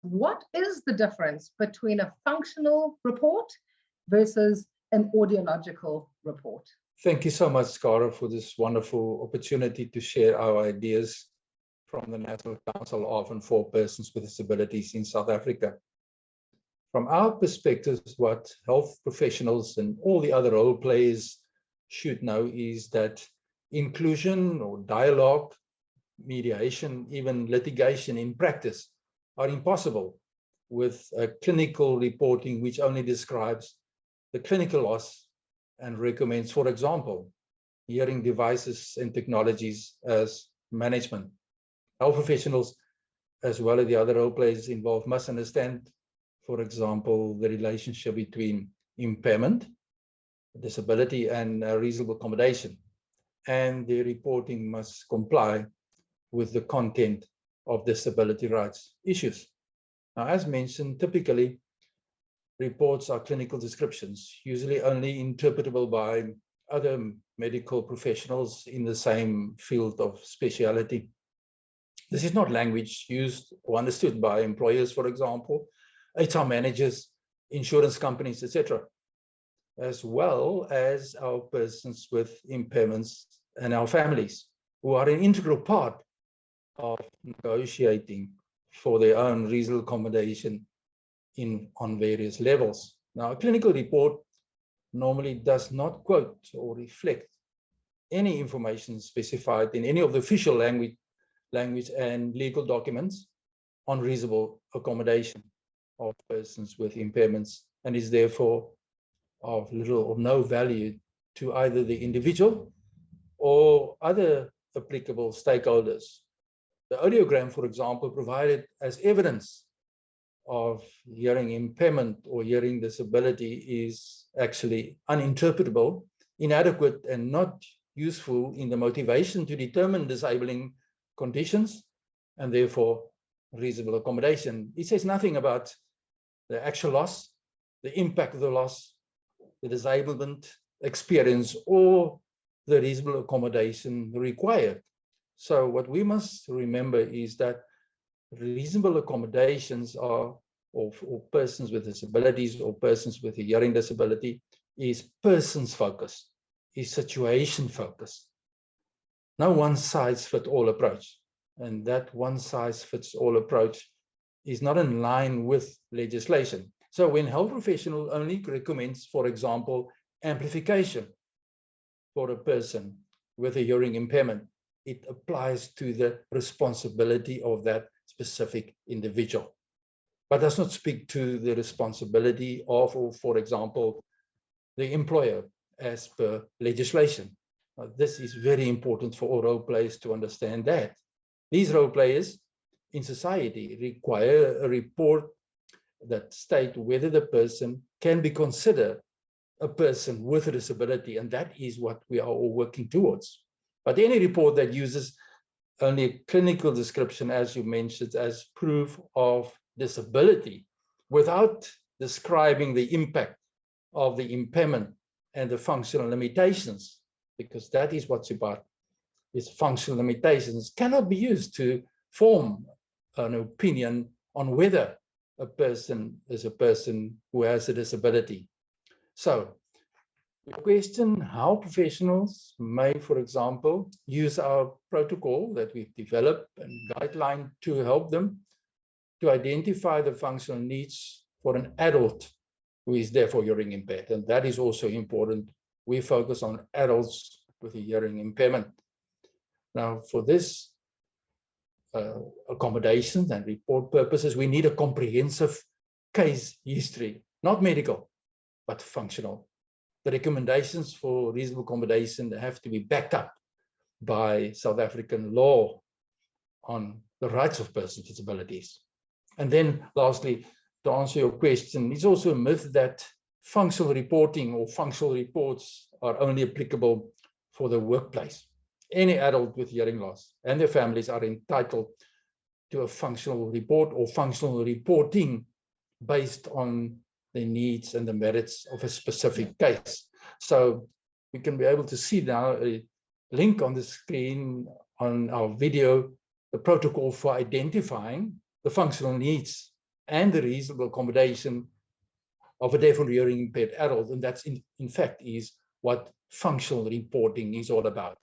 what is the difference between a functional report versus an audiological report? Thank you so much, Scara, for this wonderful opportunity to share our ideas from the National Council of and for Persons with Disabilities in South Africa. From our perspective, what health professionals and all the other role players should know is that inclusion or dialogue, mediation, even litigation in practice are impossible with a clinical reporting which only describes the clinical loss and recommends, for example, hearing devices and technologies as management. Health professionals, as well as the other role players involved, must understand, for example, the relationship between impairment, disability, and reasonable accommodation. And the reporting must comply with the content of disability rights issues. Now, as mentioned, typically, reports are clinical descriptions, usually only interpretable by other medical professionals in the same field of speciality. This is not language used or understood by employers, for example, HR managers, insurance companies, etc., as well as our persons with impairments and our families, who are an integral part of negotiating for their own reasonable accommodation on various levels. Now, a clinical report normally does not quote or reflect any information specified in any of the official language and legal documents on reasonable accommodation of persons with impairments, and is therefore of little or no value to either the individual or other applicable stakeholders. The audiogram, for example, provided as evidence of hearing impairment or hearing disability is actually uninterpretable, inadequate, and not useful in the motivation to determine disabling conditions and therefore reasonable accommodation. It says nothing about the actual loss, the impact of the loss, the disablement experience, or the reasonable accommodation required. So what we must remember is that reasonable accommodations are, or persons with disabilities or persons with a hearing disability, is persons focused, is situation focused. No one size fits all approach. And that one size fits all approach is not in line with legislation. So when health professional only recommends, for example, amplification for a person with a hearing impairment, it applies to the responsibility of that specific individual, but does not speak to the responsibility of, or for example, the employer as per legislation. This is very important for all role players to understand that. These role players in society require a report that states whether the person can be considered a person with a disability, and that is what we are all working towards. But any report that uses only a clinical description, as you mentioned, as proof of disability, without describing the impact of the impairment and the functional limitations, because that is what's about, is functional limitations, cannot be used to form an opinion on whether a person is a person who has a disability. So, the question how professionals may, for example, use our protocol that we've developed and guideline to help them to identify the functional needs for an adult who is therefore hearing impaired. And that is also important. We focus on adults with a hearing impairment. Now, for this accommodations and report purposes, we need a comprehensive case history, not medical, but functional. The recommendations for reasonable accommodation have to be backed up by South African law on the rights of persons with disabilities. And then lastly, to answer your question, it's also a myth that functional reporting or functional reports are only applicable for the workplace. Any adult with hearing loss and their families are entitled to a functional report or functional reporting based on the needs and the merits of a specific case. So we can be able to see now a link on the screen on our video, the protocol for identifying the functional needs and the reasonable accommodation of a deaf or hearing impaired adult. And that's in fact is what functional reporting is all about.